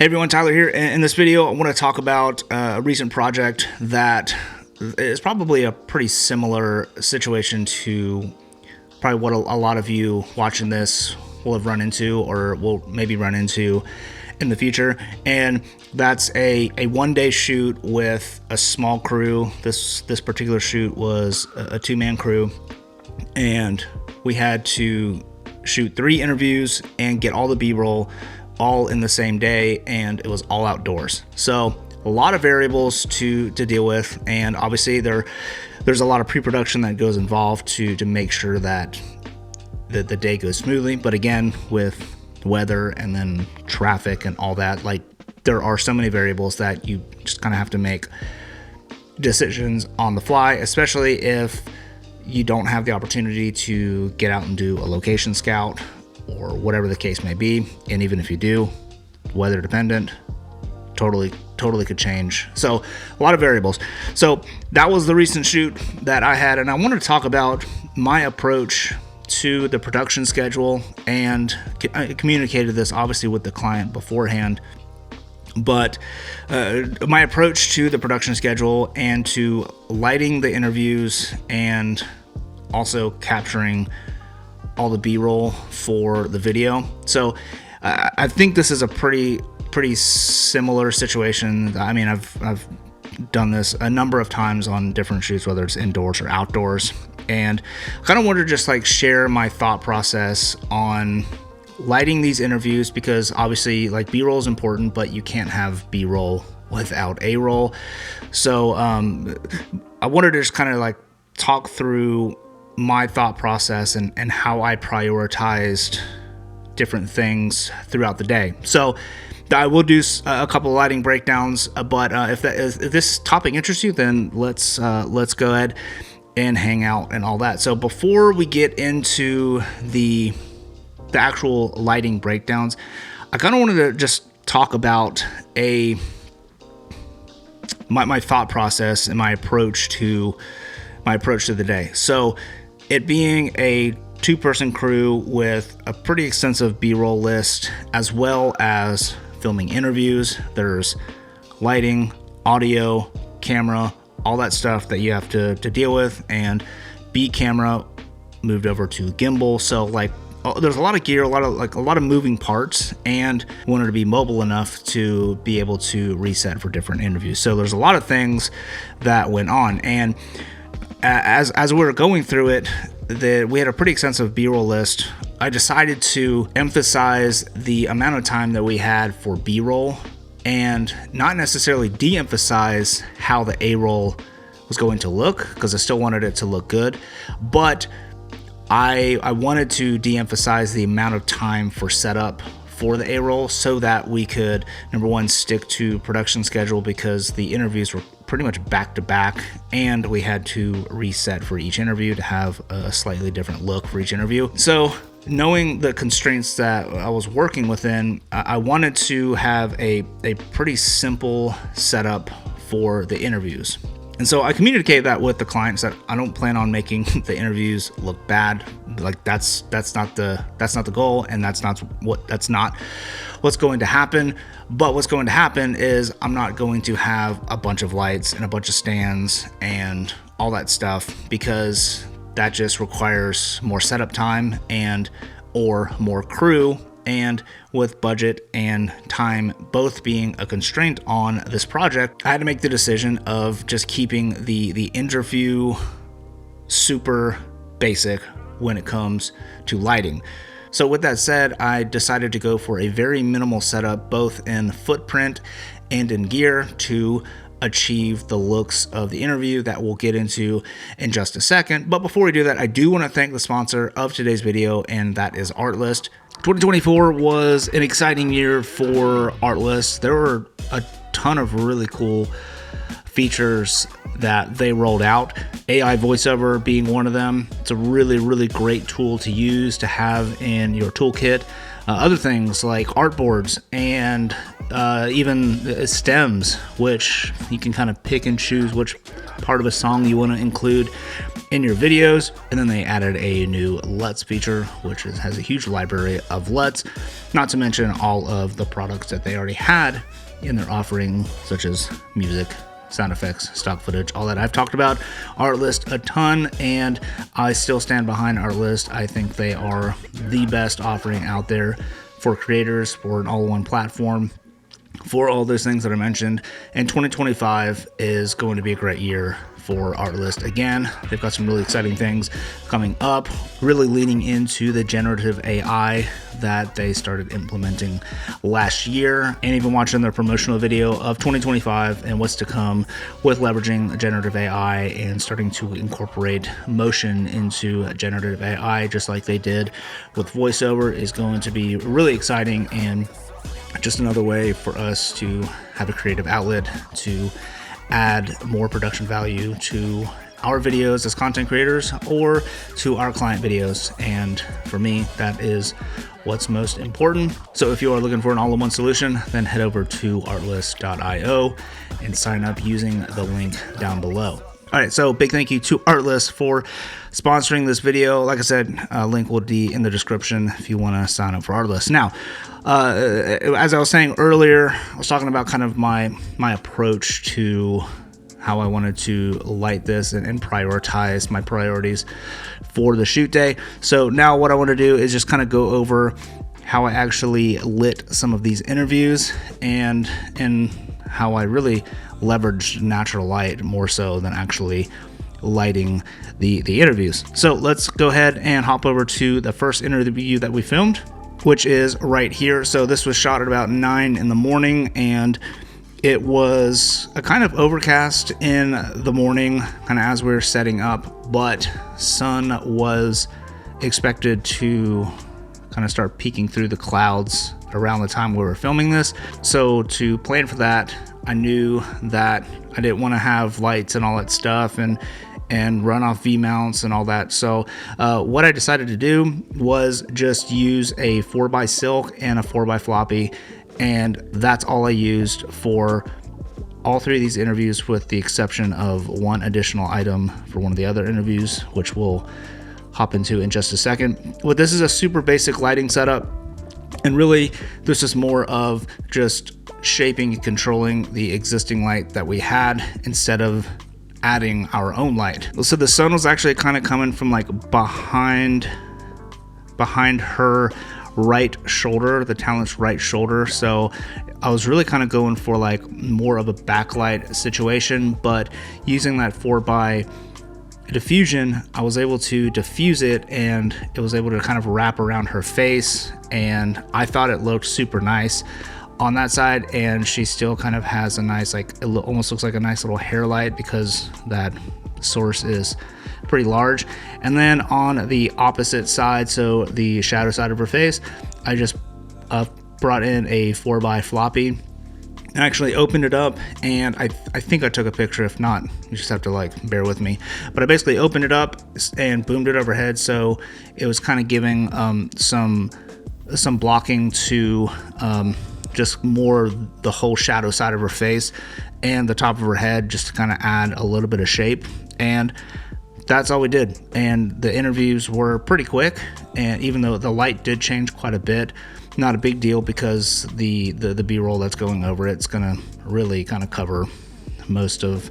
Hey everyone, Tyler here. In this video, I want to talk about a recent project that is probably a pretty similar situation to probably what a lot of you watching this will have run into or will maybe run into in the future. And that's a one-day shoot with a small crew. This particular shoot was a two-man crew, and we had to shoot 3 interviews and get all the B-roll all in the same day, and it was all outdoors. So a lot of variables to deal with, and obviously there's a lot of pre-production that goes involved to make sure that the day goes smoothly. But again, with weather and then traffic and all that, like, there are so many variables that you just kind of have to make decisions on the fly, especially if you don't have the opportunity to get out and do a location scout or whatever the case may be. And even if you do, weather dependent, totally could change. So a lot of variables. So that was the recent shoot that I had, and I wanted to talk about my approach to the production schedule, and I communicated this obviously with the client beforehand, but my approach to the production schedule and to lighting the interviews and also capturing all the B-roll for the video. So I think this is a pretty similar situation. I mean, I've done this a number of times on different shoots, whether it's indoors or outdoors, and I kind of wanted to just like share my thought process on lighting these interviews, because obviously like B-roll is important, but you can't have B-roll without A-roll. So I wanted to just kind of like talk through my thought process and how I prioritized different things throughout the day. So I will do a couple of lighting breakdowns, but if this topic interests you, then let's go ahead and hang out and all that. So before we get into the actual lighting breakdowns, I kind of wanted to just talk about my thought process and my approach to the day. So it being a 2-person crew with a pretty extensive B-roll list, as well as filming interviews, there's lighting, audio, camera, all that stuff that you have to deal with, and B camera moved over to gimbal. So like there's a lot of gear, a lot of moving parts, and wanted to be mobile enough to be able to reset for different interviews. So there's a lot of things that went on, and as we were going through it, we had a pretty extensive B-roll list. I decided to emphasize the amount of time that we had for B-roll and not necessarily de-emphasize how the A-roll was going to look, because I still wanted it to look good, but I wanted to de-emphasize the amount of time for setup for the A-roll, so that we could, number one, stick to production schedule, because the interviews were pretty much back to back, and we had to reset for each interview to have a slightly different look for each interview. So knowing the constraints that I was working within, I wanted to have a pretty simple setup for the interviews. And so I communicated that with the clients, that I don't plan on making the interviews look bad. Like that's not the goal, and that's not what's going to happen. But what's going to happen is I'm not going to have a bunch of lights and a bunch of stands and all that stuff, because that just requires more setup time or more crew. And with budget and time both being a constraint on this project, I had to make the decision of just keeping the interview super basic when it comes to lighting. So with that said, I decided to go for a very minimal setup, both in footprint and in gear, to achieve the looks of the interview that we'll get into in just a second. But before we do that, I do want to thank the sponsor of today's video, and that is Artlist. 2024 was an exciting year for Artlist. There were a ton of really cool features that they rolled out, AI voiceover being one of them. It's a really great tool to use, to have in your toolkit. Other things like artboards and even stems, which you can kind of pick and choose which part of a song you want to include in your videos. And then they added a new LUTs feature, which has a huge library of LUTs, not to mention all of the products that they already had in their offering, such as music, sound effects, stock footage, all that I've talked about. Artlist a ton, and I still stand behind Artlist. I think they are the best offering out there for creators, for an all-in-one platform, for all those things that I mentioned. And 2025 is going to be a great year for Artlist. Again, they've got some really exciting things coming up, really leaning into the generative AI that they started implementing last year, and even watching their promotional video of 2025 and what's to come with leveraging generative AI and starting to incorporate motion into generative AI, just like they did with voiceover, is going to be really exciting, and just another way for us to have a creative outlet to add more production value to our videos as content creators or to our client videos. And for me, that is what's most important. So if you are looking for an all-in-one solution, then head over to artlist.io and sign up using the link down below. All right, so big thank you to Artlist for sponsoring this video. Like I said, link will be in the description if you want to sign up for Artlist. Now, as I was saying earlier, I was talking about kind of my approach to how I wanted to light this and prioritize my priorities for the shoot day. So now what I want to do is just kind of go over how I actually lit some of these interviews and how I really leveraged natural light more so than actually lighting the interviews. So let's go ahead and hop over to the first interview that we filmed, which is right here. So this was shot at about 9 in the morning, and it was a kind of overcast in the morning, kind of as we were setting up, but sun was expected to kind of start peeking through the clouds around the time we were filming this. So to plan for that, I knew that I didn't want to have lights and all that stuff and run off V-mounts and all that. So what I decided to do was just use a 4x silk and a 4x floppy, and that's all I used for all three of these interviews, with the exception of one additional item for one of the other interviews, which we'll hop into in just a second. But this is a super basic lighting setup, and really this is more of just shaping and controlling the existing light that we had instead of adding our own light. So the sun was actually kind of coming from like behind her right shoulder, the talent's right shoulder. So I was really kind of going for like more of a backlight situation, but using that 4x diffusion, I was able to diffuse it, and it was able to kind of wrap around her face, and I thought it looked super nice on that side. And she still kind of has a nice, like, it almost looks like a nice little hair light because that source is pretty large. And then on the opposite side, so the shadow side of her face, I just brought in a 4x floppy and actually opened it up, and I think I took a picture. If not, you just have to like bear with me. But I basically opened it up and boomed it overhead, so it was kind of giving some blocking to just more the whole shadow side of her face and the top of her head, just to kind of add a little bit of shape. And that's all we did. And the interviews were pretty quick, and even though the light did change quite a bit, not a big deal, because the B-roll that's going over it's gonna really kind of cover most of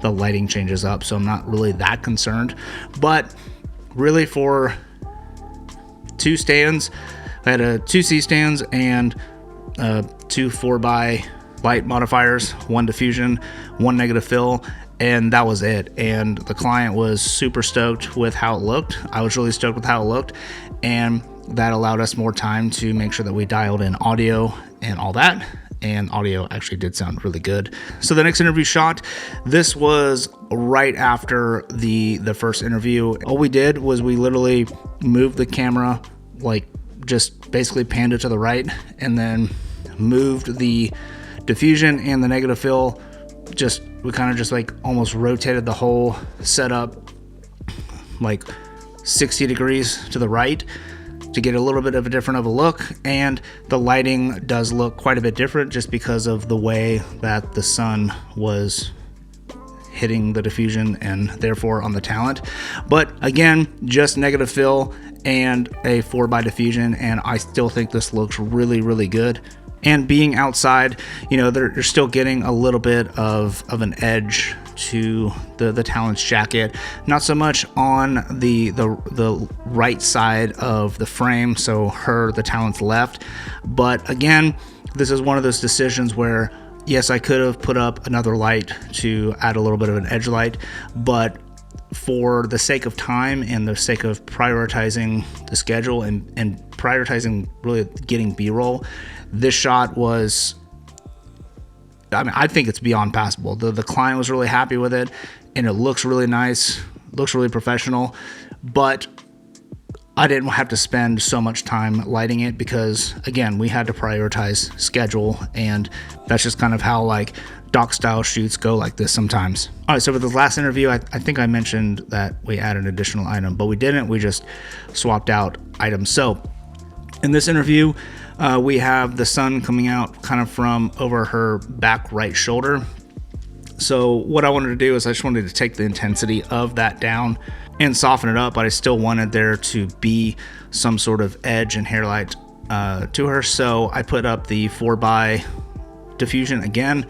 the lighting changes up, so I'm not really that concerned. But really, for two stands, I had two C stands and two 4x light modifiers, one diffusion, one negative fill, and that was it. And the client was super stoked with how it looked. I was really stoked with how it looked, and that allowed us more time to make sure that we dialed in audio and all that. And audio actually did sound really good. So the next interview shot, this was right after the first interview. All we did was we literally moved the camera, like just basically panned it to the right, and then moved the diffusion and the negative fill. We kind of just like almost rotated the whole setup like 60 degrees to the right to get a little bit of a look. And the lighting does look quite a bit different just because of the way that the sun was hitting the diffusion and therefore on the talent. But again, just negative fill and a 4x diffusion, and I still think this looks really, really good. And being outside, you know, they're still getting a little bit of an edge to the talent's jacket. Not so much on the right side of the frame, so the talent's left. But again, this is one of those decisions where, yes, I could have put up another light to add a little bit of an edge light, but for the sake of time and the sake of prioritizing the schedule and prioritizing really getting B-roll, this shot was, I mean, I think it's beyond passable. The client was really happy with it, and it looks really nice, looks really professional, but I didn't have to spend so much time lighting it because, again, we had to prioritize schedule, and that's just kind of how like doc style shoots go like this sometimes. All right, so for the last interview, I think I mentioned that we added an additional item, but we didn't. We just swapped out items. So in this interview, we have the sun coming out kind of from over her back right shoulder. So what I wanted to do is I just wanted to take the intensity of that down and soften it up, but I still wanted there to be some sort of edge and hair light to her. So I put up the 4x diffusion again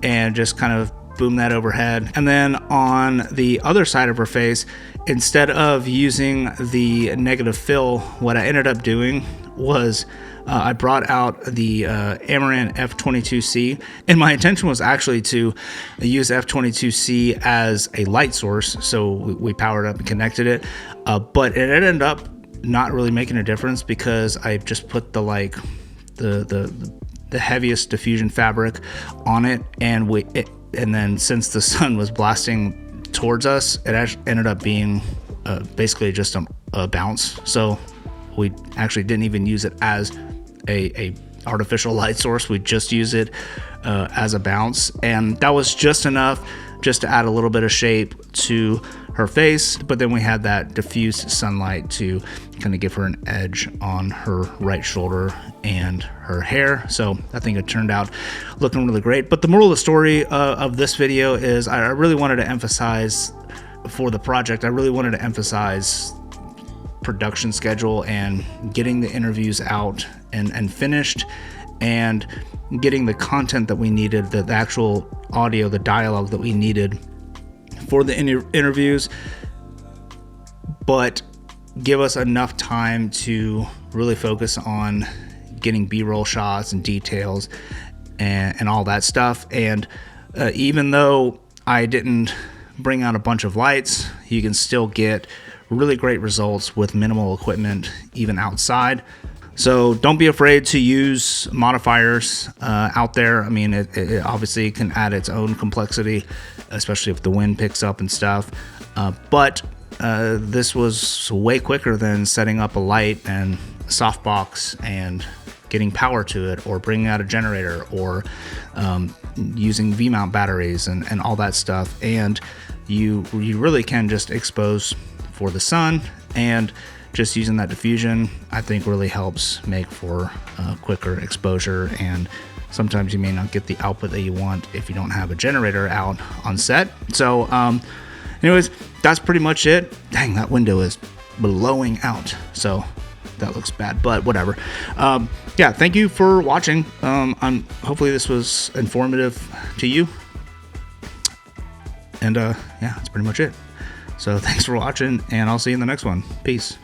and just kind of boom that overhead. And then on the other side of her face, instead of using the negative fill, what I ended up doing was I brought out the Amaran F22C, and my intention was actually to use F22C as a light source, so we powered up and connected it, but it ended up not really making a difference because I just put the heaviest diffusion fabric on it, and then since the sun was blasting towards us, it actually ended up being basically just a bounce. So we actually didn't even use it as a artificial light source. We just use it as a bounce, and that was just enough just to add a little bit of shape to her face. But then we had that diffused sunlight to kind of give her an edge on her right shoulder and her hair. So I think it turned out looking really great. But the moral of the story of this video is I really wanted to emphasize for the project, I really wanted to emphasize production schedule and getting the interviews out and finished, and getting the content that we needed, the actual audio, the dialogue that we needed for the interviews, but give us enough time to really focus on getting B-roll shots and details and all that stuff. And even though I didn't bring out a bunch of lights, you can still get really great results with minimal equipment, even outside. So don't be afraid to use modifiers out there. I mean, it obviously can add its own complexity, especially if the wind picks up and stuff. But this was way quicker than setting up a light and a softbox and getting power to it, or bringing out a generator, or using V-mount batteries and all that stuff. And you really can just expose for the sun, and just using that diffusion, I think, really helps make for quicker exposure. And sometimes you may not get the output that you want if you don't have a generator out on set. So anyways, that's pretty much it. Dang, that window is blowing out, so that looks bad, but whatever. Yeah, thank you for watching. Hopefully this was informative to you, and yeah, that's pretty much it. So thanks for watching, and I'll see you in the next one. Peace.